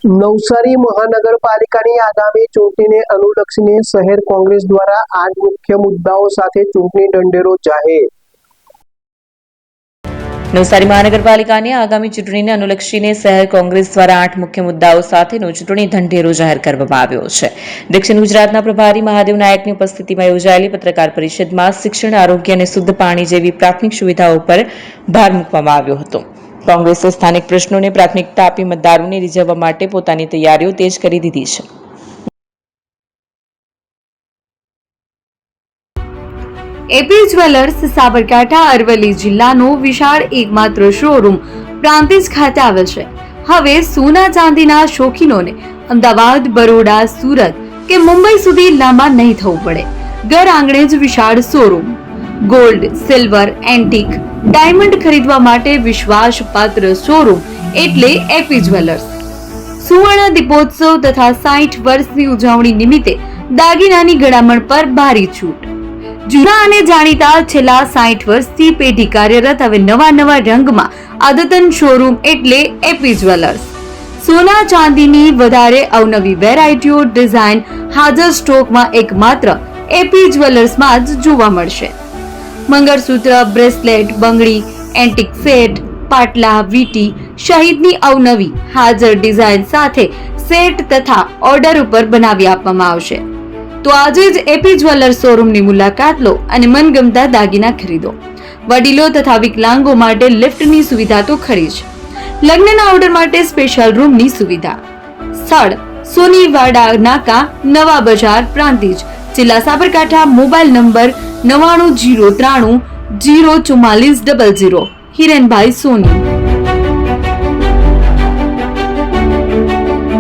નવસારી મહાનગરપાલિકાની આગામી ચૂંટણીને અનુલક્ષીને શહેર કોંગ્રેસ દ્વારા 8 મુખ્ય મુદ્દાઓ સાથે ચૂંટણી ઢંઢેરો જાહેર। નવસારી મહાનગરપાલિકાની આગામી ચૂંટણીને અનુલક્ષીને શહેર કોંગ્રેસ દ્વારા 8 મુખ્ય મુદ્દાઓ સાથેનો ચૂંટણી ઢંઢેરો જાહેર કરવામાં આવ્યો છે। દક્ષિણ ગુજરાતના પ્રભારી મહાદેવ નાયકની ઉપસ્થિતિમાં યોજાયેલી પત્રકાર પરિષદમાં શિક્ષણ, આરોગ્ય અને શુદ્ધ પાણી જેવી પ્રાથમિક સુવિધાઓ પર ભાર મૂકવામાં આવ્યો હતો। કોંગ્રેસે સ્થાનિક પ્રશ્નોને પ્રાથમિકતા આપી મતદારોને રીઝવવા માટે પોતાની તૈયારીઓ તેજ કરી દીધી છે। એપી જ્વેલર્સ સાબરકાંઠા અરવલ્લી જિલ્લાનો વિશાળ એકમાત્ર શોરૂમ પ્રાંતિજ ખાતે આવેલ છે। હવે સોના ચાંદીના શોખીનોને અમદાવાદ, બરોડા, સુરત કે મુંબઈ સુધી લાંબા નહીં થવું પડે। ઘર આંગણે જ વિશાળ showroom. Gold, silver, antique, diamond ખરીદવા માટે વિશ્વાસપાત્ર શોરૂમ એટલે એપી જ્વેલર્સ। સુવર્ણ દીપોત્સવ તથા 60 વર્ષની ઉજવણી નિમિત્તે દાગીનાની ગળામણ પર ભારી છૂટ। જૂના અને જાણીતા છેલ્લા 60 વર્ષથી પેઢી કાર્યરત હવે નવા રંગમાં અદ્યતન શોરૂમ એટલે એપી જ્વેલર્સ। સોના ચાંદીની વધારે અવનવી વેરાયટીઓ, ડિઝાઇન હાજર સ્ટોકમાં એકમાત્ર એપી જ્વેલર્સમાં જ જોવા મળશે। મંગળસૂત્ર, બ્રેસલેટ, બંગડી, એન્ટિક સેટ, પાટલા, વીટી સહિતની અવનવી હાજર ડિઝાઇન સાથે સેટ તથા ઓર્ડર ઉપર બનાવી આપવામાં આવશે। તો આજે જ એપી જ્વેલર્સ શોરૂમની મુલાકાત લો અને મનગમતા દાગીના ખરીદો। વડીલો તથા વિકલાંગો માટે લિફ્ટની સુવિધા તો ખરી જ, લગ્નના ઓર્ડર માટે સ્પેશિયલ રૂમની સુવિધા। સ્થળ સોનીવાડા નાકા, નવા બજાર, પ્રાંતિજ, જિલ્લા સાબરકાંઠા। Mobile number 9903004400। હિરેનભાઈ સોની।